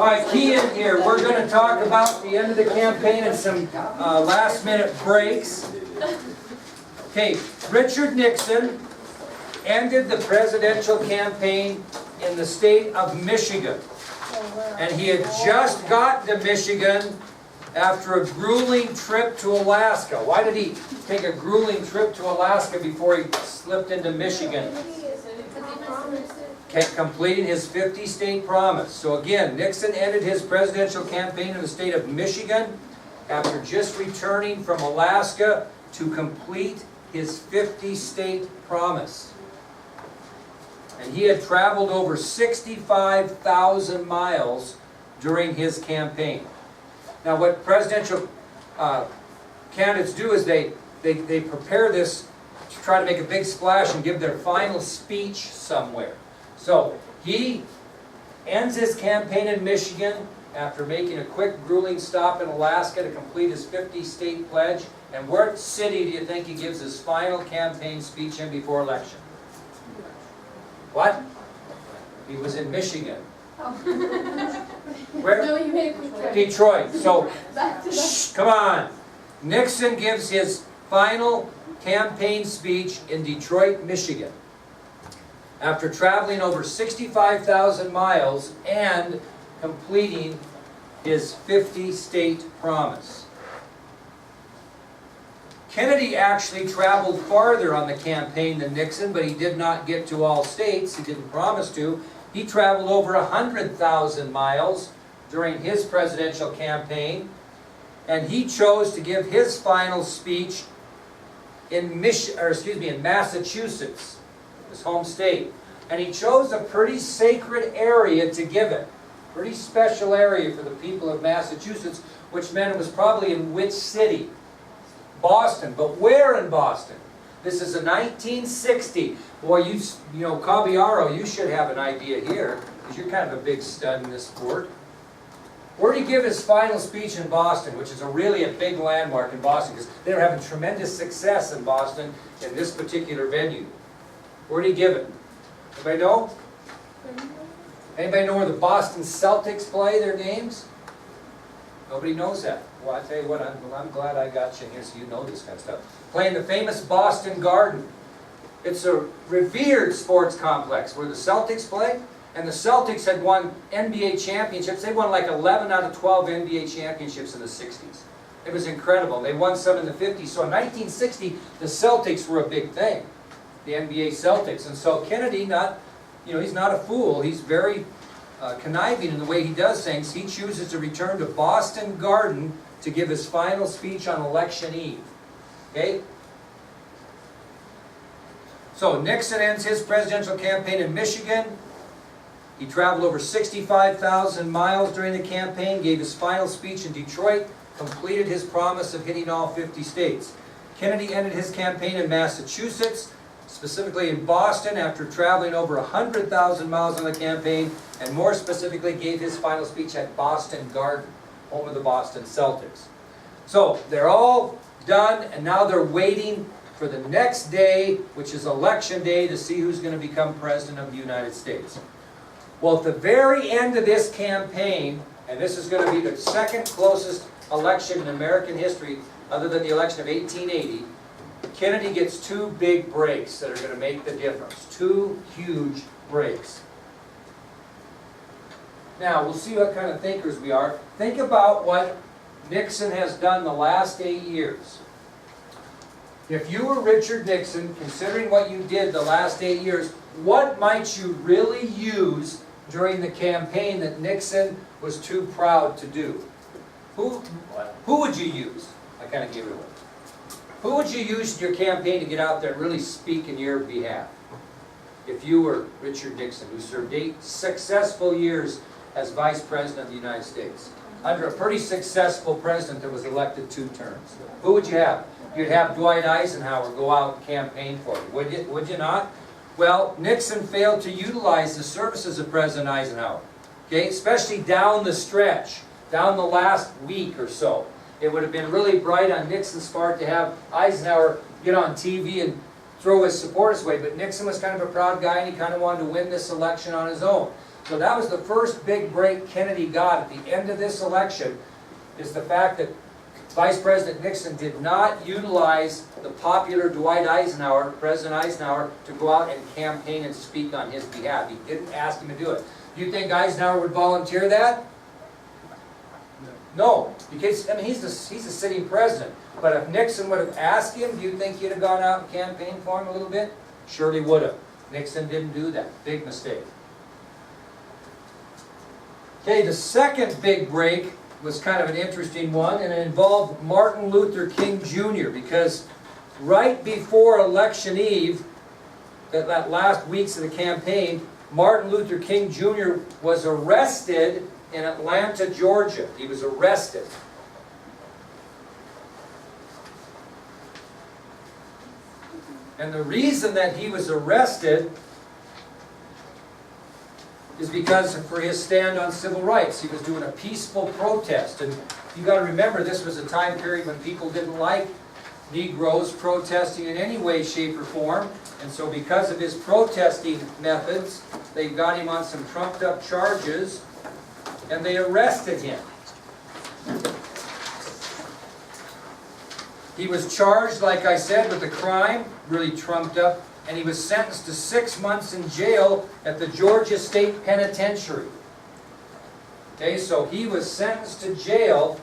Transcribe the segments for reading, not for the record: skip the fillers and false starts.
All right, key in here. We're going to talk about the end of the campaign and some last-minute breaks. Okay, Richard Nixon ended the presidential campaign in the state of Michigan. And he had just gotten to Michigan after a grueling trip to Alaska. Why did he take a grueling trip to Alaska before he slipped into Michigan? Completing his 50-state promise. So again, Nixon ended his presidential campaign in the state of Michigan after just returning from Alaska to complete his 50-state promise. And he had traveled over 65,000 miles during his campaign. Now what presidential candidates do is they prepare this to try to make a big splash and give their final speech somewhere. So he ends his campaign in Michigan after making a quick grueling stop in Alaska to complete his 50-state pledge. And what city do you think he gives his final campaign speech in before election? What? He was in Michigan. Where? No, you made it Detroit. So, shh, come on. Nixon gives his final campaign speech in Detroit, Michigan, after traveling over 65,000 miles and completing his 50-state promise. Kennedy actually traveled farther on the campaign than Nixon, but he did not get to all states. He didn't promise to. He traveled over 100,000 miles during his presidential campaign, and he chose to give his final speech in Massachusetts, his home state. And he chose a pretty sacred area to give it. Pretty special area for the people of Massachusetts, which meant it was probably in which city? Boston. But where in Boston? This is a 1960. Boy, you know, Caballero, you should have an idea here, because you're kind of a big stud in this sport. Where did he give his final speech in Boston, which is really a big landmark in Boston, because they were having tremendous success in Boston in this particular venue. Where did he give it? Anybody know? Anybody know where the Boston Celtics play their games? Nobody knows that. Well, I tell you what, I'm glad I got you in here so you know this kind of stuff. Playing the famous Boston Garden. It's a revered sports complex where the Celtics play, and the Celtics had won NBA championships. They won like 11 out of 12 NBA championships in the 60s. It was incredible. They won some in the 50s. So in 1960, the Celtics were a big thing, the NBA Celtics. And so Kennedy, he's not a fool. He's very conniving in the way he does things. He chooses to return to Boston Garden to give his final speech on election eve. Okay? So Nixon ends his presidential campaign in Michigan. He traveled over 65,000 miles during the campaign, gave his final speech in Detroit, completed his promise of hitting all 50 states. Kennedy ended his campaign in Massachusetts, specifically in Boston, after traveling over 100,000 miles on the campaign, and more specifically gave his final speech at Boston Garden, home of the Boston Celtics. So they're all done, and now they're waiting for the next day, which is election day, to see who's going to become president of the United States. Well, at the very end of this campaign, and this is going to be the second closest election in American history, other than the election of 1880, Kennedy gets two big breaks that are going to make the difference. Two huge breaks. Now, we'll see what kind of thinkers we are. Think about what Nixon has done the last 8 years. If you were Richard Nixon, considering what you did the last 8 years, what might you really use during the campaign that Nixon was too proud to do? Who would you use? I kind of gave it away. Who would you use in your campaign to get out there and really speak in your behalf? If you were Richard Nixon, who served 8 successful years as Vice President of the United States, under a pretty successful president that was elected 2 terms. Who would you have? You'd have Dwight Eisenhower go out and campaign for you, would you not? Well, Nixon failed to utilize the services of President Eisenhower, okay? Especially down the stretch, down the last week or so. It would have been really bright on Nixon's part to have Eisenhower get on TV and throw his support his way, but Nixon was kind of a proud guy and he kind of wanted to win this election on his own. So that was the first big break Kennedy got at the end of this election, is the fact that Vice President Nixon did not utilize the popular Dwight Eisenhower, President Eisenhower, to go out and campaign and speak on his behalf. He didn't ask him to do it. Do you think Eisenhower would volunteer that? No, because I mean he's a sitting president. But if Nixon would have asked him, do you think he'd have gone out and campaigned for him a little bit? Surely would have. Nixon didn't do that. Big mistake. Okay, the second big break was kind of an interesting one, and it involved Martin Luther King Jr. because right before election eve, that last weeks of the campaign, Martin Luther King Jr. was arrested in Atlanta, Georgia. He was arrested. And the reason that he was arrested is because for his stand on civil rights. He was doing a peaceful protest. And you got to remember, this was a time period when people didn't like Negroes protesting in any way, shape, or form. And so because of his protesting methods, they got him on some trumped up charges and they arrested him. He was charged, like I said, with a crime, really trumped up, and he was sentenced to 6 months in jail at the Georgia State Penitentiary. Okay, so he was sentenced to jail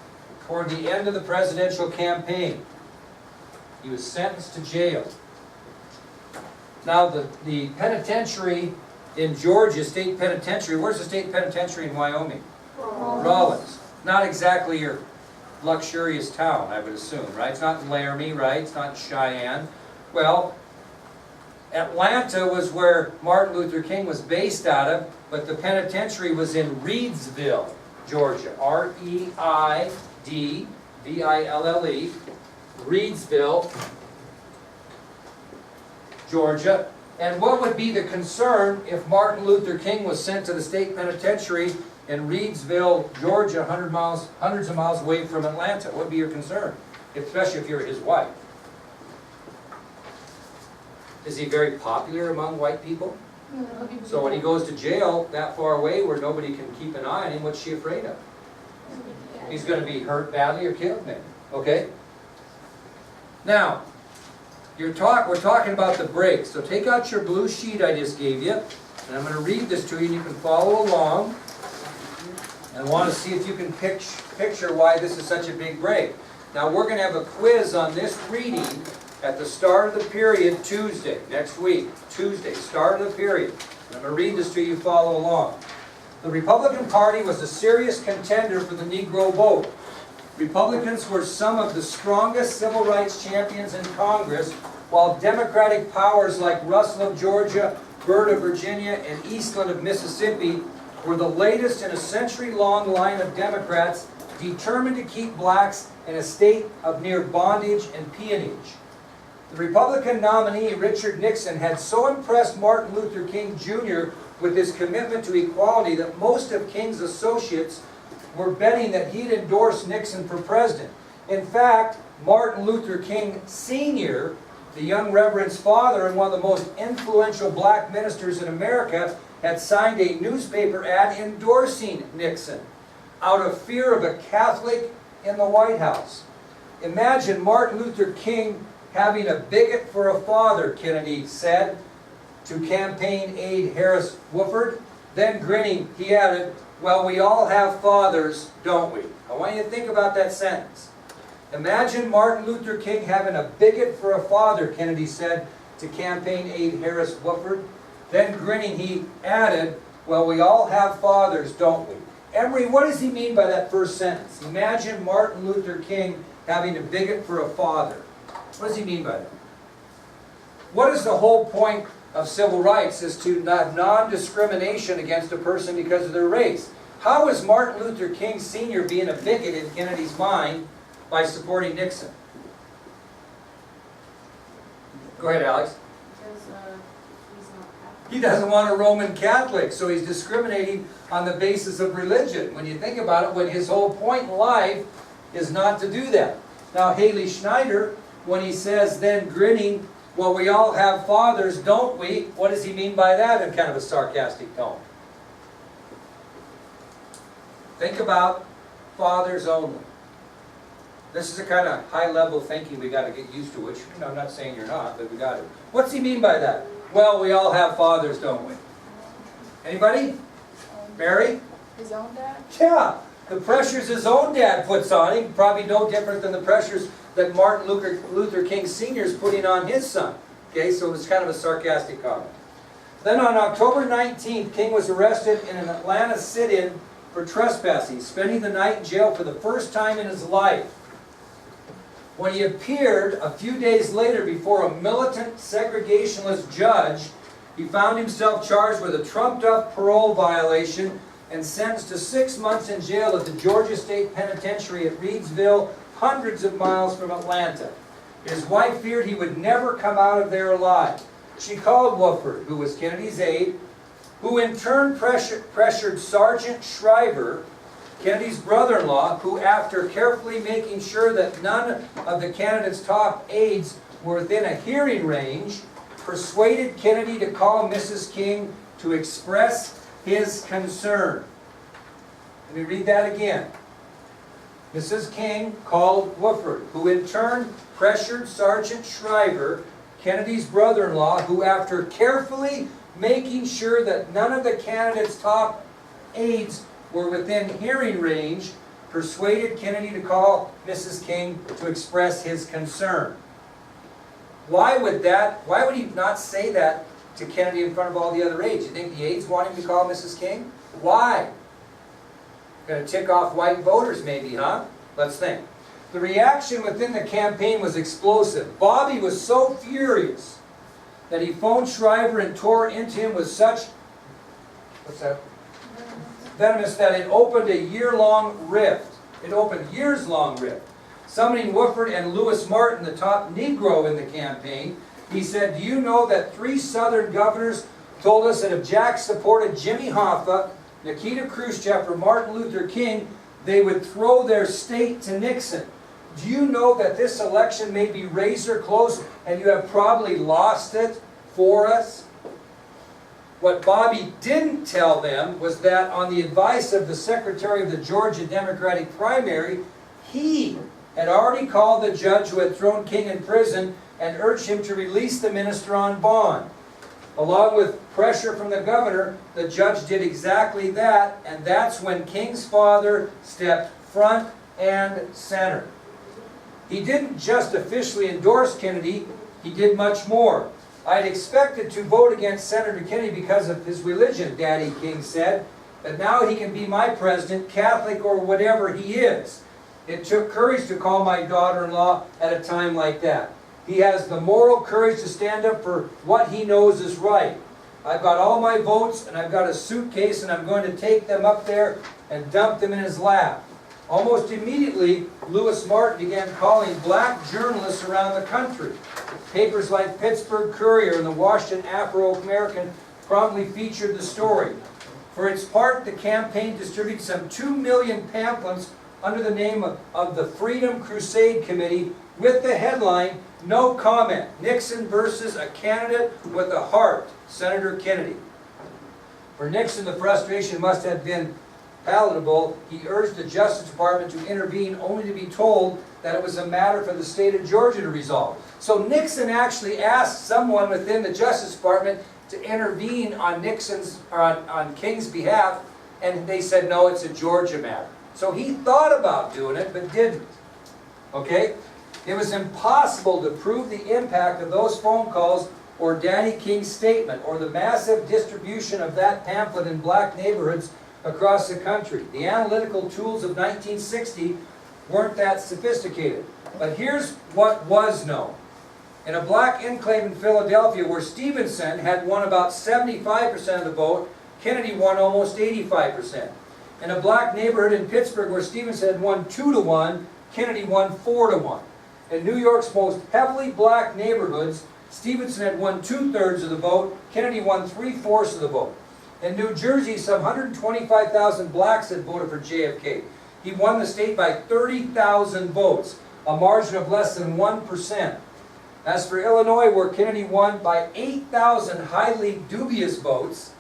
toward the end of the presidential campaign. He was sentenced to jail. Now the penitentiary in Georgia, State Penitentiary, where's the State Penitentiary in Wyoming? Rawlins. Not exactly your luxurious town, I would assume, right? It's not in Laramie, right? It's not in Cheyenne. Well, Atlanta was where Martin Luther King was based out of, but the penitentiary was in Reidsville, Georgia. R-E-I-D-V-I-L-L-E, Reidsville, Georgia. And what would be the concern if Martin Luther King was sent to the state penitentiary in Reidsville, Georgia, hundreds of miles away from Atlanta? What would be your concern? Especially if you're his wife. Is he very popular among white people? So when he goes to jail that far away where nobody can keep an eye on him, what's she afraid of? He's going to be hurt badly or killed maybe. Okay? Now, we're talking about the break. So take out your blue sheet I just gave you, and I'm going to read this to you and you can follow along. And I want to see if you can picture why this is such a big break. Now we're going to have a quiz on this reading at the start of the period Tuesday, next week. Tuesday, start of the period. And I'm going to read this to you, follow along. The Republican Party was a serious contender for the Negro vote. Republicans were some of the strongest civil rights champions in Congress, while Democratic powers like Russell of Georgia, Byrd of Virginia, and Eastland of Mississippi were the latest in a century-long line of Democrats determined to keep blacks in a state of near bondage and peonage. The Republican nominee, Richard Nixon, had so impressed Martin Luther King Jr. with his commitment to equality that most of King's associates were betting that he'd endorse Nixon for president. In fact, Martin Luther King Sr., the young Reverend's father and one of the most influential black ministers in America, had signed a newspaper ad endorsing Nixon out of fear of a Catholic in the White House. Imagine Martin Luther King having a bigot for a father, Kennedy said to campaign aide Harris Wofford. Then grinning, he added, "Well, we all have fathers, don't we?" I want you to think about that sentence. Imagine Martin Luther King having a bigot for a father, Kennedy said to campaign aide Harris Wofford. Then grinning, he added, "Well, we all have fathers, don't we?" Emery, what does he mean by that first sentence? Imagine Martin Luther King having a bigot for a father. What does he mean by that? What is the whole point of civil rights? Is to have non-discrimination against a person because of their race. How is Martin Luther King Sr. being a bigot in Kennedy's mind by supporting Nixon? Go ahead, Alex. Because he's not Catholic. He doesn't want a Roman Catholic, so he's discriminating on the basis of religion. When you think about it, when his whole point in life is not to do that. Now, Haley Schneider, when he says, then grinning, "Well, we all have fathers, don't we?" What does he mean by that in kind of a sarcastic tone? Think about fathers only. This is the kind of high-level thinking we got to get used to, which, you know, I'm not saying you're not, but we got to. What's he mean by that? Well, we all have fathers, don't we? Anybody? Mary? His own dad? Yeah. The pressures his own dad puts on him, probably no different than the pressures that Martin Luther King Sr. is putting on his son. Okay, so it's kind of a sarcastic comment. Then on October 19th, King was arrested in an Atlanta sit-in for trespassing, spending the night in jail for the first time in his life. When he appeared a few days later before a militant segregationist judge, he found himself charged with a trumped-up parole violation and sentenced to 6 months in jail at the Georgia State Penitentiary at Reedsville, hundreds of miles from Atlanta. His wife feared he would never come out of there alive. She called Woodford, who was Kennedy's aide, who in turn pressured Sergeant Shriver, Kennedy's brother-in-law, who after carefully making sure that none of the candidate's top aides were within a hearing range, persuaded Kennedy to call Mrs. King to express his concern. Let me read that again. Mrs. King called Woodford, who in turn pressured Sergeant Shriver, Kennedy's brother-in-law, who after carefully making sure that none of the candidate's top aides were within hearing range, persuaded Kennedy to call Mrs. King to express his concern. Why would he not say that to Kennedy in front of all the other aides? You think the aides want him to call Mrs. King? Why? Going to tick off white voters maybe, huh? Let's think. The reaction within the campaign was explosive. Bobby was so furious that he phoned Shriver and tore into him with such, what's that? Venomous that it opened a year-long rift. It opened years-long rift. Summoning Woodford and Lewis Martin, the top Negro in the campaign, he said, "Do you know that 3 Southern governors told us that if Jack supported Jimmy Hoffa, Nikita Khrushchev, or Martin Luther King, they would throw their state to Nixon? Do you know that this election may be razor close and you have probably lost it for us?" What Bobby didn't tell them was that on the advice of the secretary of the Georgia Democratic primary, he had already called the judge who had thrown King in prison and urged him to release the minister on bond. Along with pressure from the governor, the judge did exactly that, and that's when King's father stepped front and center. He didn't just officially endorse Kennedy, he did much more. "I'd expected to vote against Senator Kennedy because of his religion," Daddy King said, "but now he can be my president, Catholic or whatever he is. It took courage to call my daughter-in-law at a time like that. He has the moral courage to stand up for what he knows is right. I've got all my votes and I've got a suitcase and I'm going to take them up there and dump them in his lap." Almost immediately, Lewis Martin began calling black journalists around the country. Papers like Pittsburgh Courier and the Washington Afro-American promptly featured the story. For its part, the campaign distributed some 2 million pamphlets under the name of the Freedom Crusade Committee with the headline, "No comment, Nixon versus a candidate with a heart, Senator Kennedy." For Nixon, the frustration must have been palatable. He urged the Justice Department to intervene only to be told that it was a matter for the state of Georgia to resolve. So Nixon actually asked someone within the Justice Department to intervene on on King's behalf, and they said, no, it's a Georgia matter. So he thought about doing it, but didn't. Okay? It was impossible to prove the impact of those phone calls or Daddy King's statement or the massive distribution of that pamphlet in black neighborhoods across the country. The analytical tools of 1960 weren't that sophisticated. But here's what was known. In a black enclave in Philadelphia where Stevenson had won about 75% of the vote, Kennedy won almost 85%. In a black neighborhood in Pittsburgh where Stevenson had won 2-1, Kennedy won 4-1. In New York's most heavily black neighborhoods, Stevenson had won 2/3 of the vote, Kennedy won 3/4 of the vote. In New Jersey, some 125,000 blacks had voted for JFK. He won the state by 30,000 votes, a margin of less than 1%. As for Illinois, where Kennedy won by 8,000 highly dubious votes,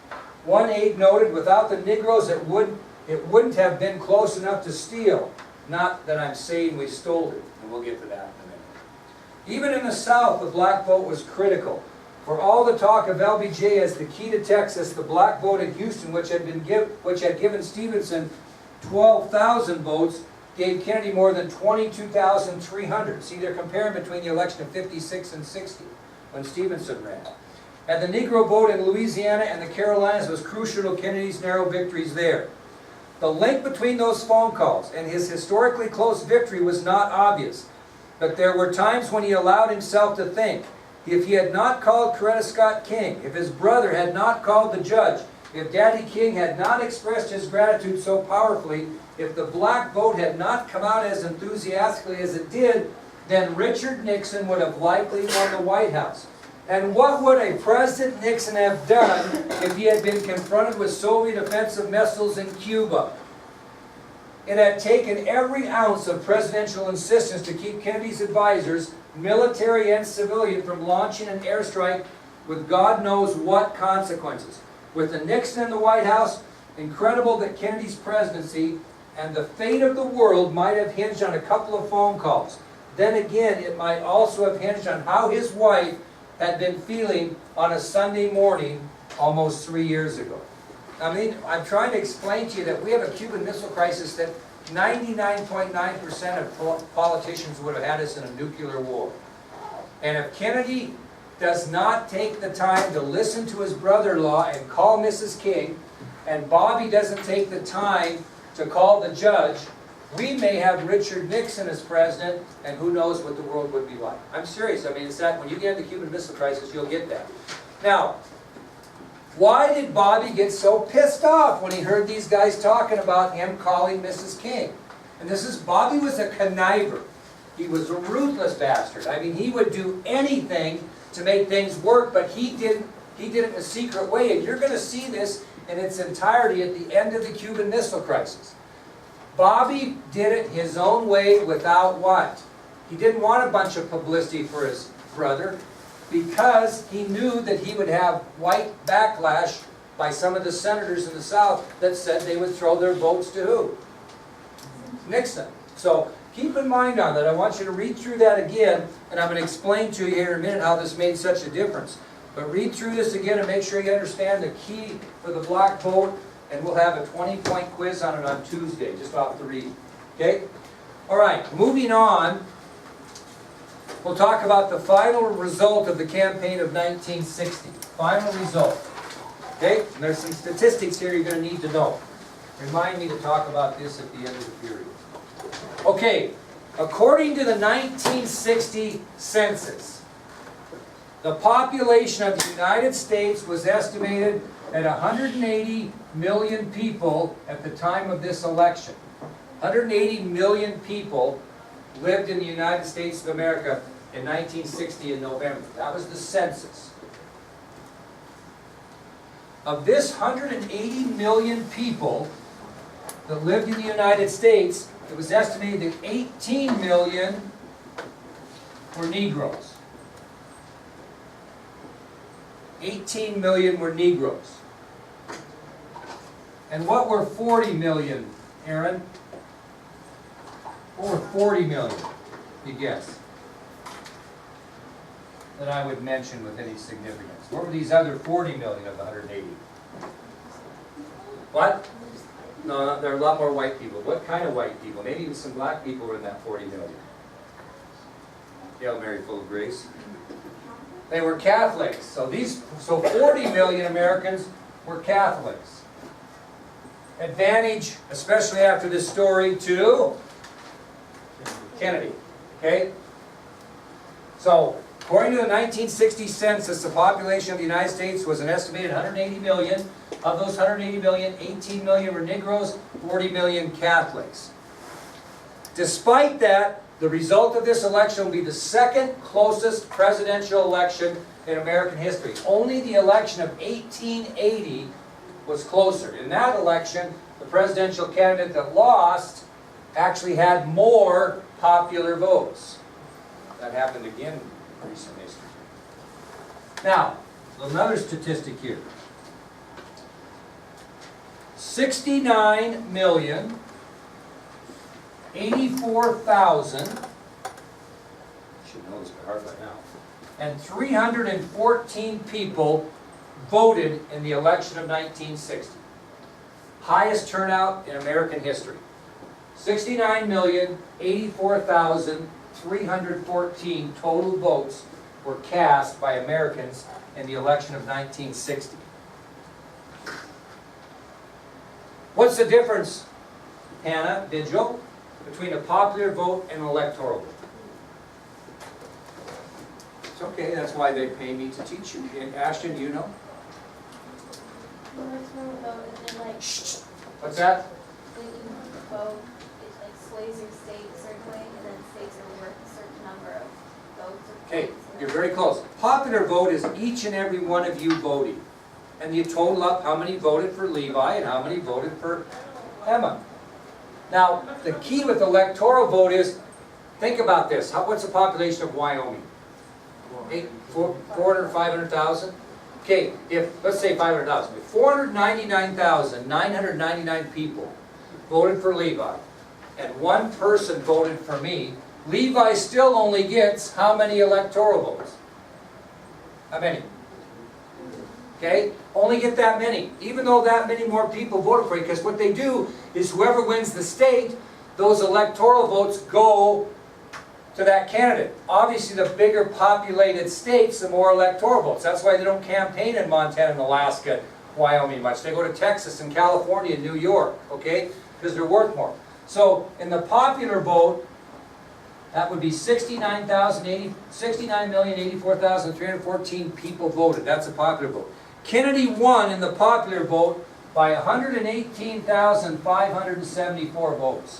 one aide noted, without the Negroes, it would it wouldn't have been close enough to steal. Not that I'm saying we stole it, and we'll get to that in a minute. Even in the South, the black vote was critical. For all the talk of LBJ as the key to Texas, the black vote in Houston, which had given Stevenson 12,000 votes, gave Kennedy more than 22,300. See, they're comparing between the election of 56 and 60, when Stevenson ran. And the Negro vote in Louisiana and the Carolinas was crucial to Kennedy's narrow victories there. The link between those phone calls and his historically close victory was not obvious, but there were times when he allowed himself to think. If he had not called Coretta Scott King, if his brother had not called the judge, if Daddy King had not expressed his gratitude so powerfully, if the black vote had not come out as enthusiastically as it did, then Richard Nixon would have likely won the White House. And what would a President Nixon have done if he had been confronted with Soviet offensive missiles in Cuba? It had taken every ounce of presidential insistence to keep Kennedy's advisors, military and civilian, from launching an airstrike with God knows what consequences. With the Nixon in the White House, incredible that Kennedy's presidency and the fate of the world might have hinged on a couple of phone calls. Then again, it might also have hinged on how his wife had been feeling on a Sunday morning almost 3 years ago. I mean, I'm trying to explain to you that we have a Cuban Missile Crisis that 99.9% of politicians would have had us in a nuclear war. And if Kennedy does not take the time to listen to his brother-in-law and call Mrs. King, and Bobby doesn't take the time to call the judge, we may have Richard Nixon as president, and who knows what the world would be like. I'm serious. I mean, it's that when you get the Cuban Missile Crisis, you'll get that. Now, why did Bobby get so pissed off when he heard these guys talking about him calling Mrs. King? And Bobby was a conniver. He was a ruthless bastard. I mean, he would do anything to make things work, but he did it in a secret way. And you're going to see this in its entirety at the end of the Cuban Missile Crisis. Bobby did it his own way without what? He didn't want a bunch of publicity for his brother, because he knew that he would have white backlash by some of the senators in the South that said they would throw their votes to who? Nixon. So keep in mind on that. I want you to read through that again, and I'm going to explain to you here in a minute how this made such a difference. But read through this again and make sure you understand the key for the black vote, and we'll have a 20-point quiz on it on Tuesday, just off the read. Okay? All right, moving on. We'll talk about the final result of the campaign of 1960. Final result. Okay? And there's some statistics here you're going to need to know. Remind me to talk about this at the end of the period. Okay, according to the 1960 census, the population of the United States was estimated at 180 million people at the time of this election. 180 million people lived in the United States of America in 1960 in November. That was the census. Of this 180 million people that lived in the United States, it was estimated that 18 million were Negroes. 18 million were Negroes. And what were 40 million, Aaron? Or 40 million, you guess, that I would mention with any significance. What were these other 40 million of the 180? What? No, there are a lot more white people. What kind of white people? Maybe even some black people were in that 40 million. Hail Mary, full of grace. They were Catholics. So 40 million Americans were Catholics. Advantage, especially after this story, to Kennedy. Okay? So, according to the 1960 census, the population of the United States was an estimated 180 million. Of those 180 million, 18 million were Negroes, 40 million Catholics. Despite that, the result of this election will be the second closest presidential election in American history. Only the election of 1880 was closer. In that election, the presidential candidate that lost actually had more popular votes. That happened again in recent history. Now, another statistic here. 69,084,000, should know this by heart by now, and 314 people voted in the election of 1960. Highest turnout in American history. 69,084,314 total votes were cast by Americans in the election of 1960. What's the difference, Hannah, Vigil, between a popular vote and an electoral vote? It's okay, that's why they pay me to teach you. And Ashton, you know? The electoral vote is like, Shh. What's that? when you vote, it like sways your state a certain way, and then states are worth a certain number of votes. Or Okay, points, and you're then- very close. Popular vote is each and every one of you voting. And you total up how many voted for Levi and how many voted for Emma. Now, the key with electoral vote is, think about this. What's the population of Wyoming? 400, 500,000? Okay, let's say 500,000. If 499,999 people voted for Levi, and one person voted for me, Levi still only gets how many electoral votes? How many? Okay? Only get that many, even though that many more people voted for you, because what they do is whoever wins the state, those electoral votes go to that candidate. Obviously, the bigger populated states, the more electoral votes. That's why they don't campaign in Montana and Alaska, Wyoming much. They go to Texas and California and New York, okay? Because they're worth more. So, in the popular vote, that would be 69,084,314 people voted. That's a popular vote. Kennedy won in the popular vote by 118,574 votes.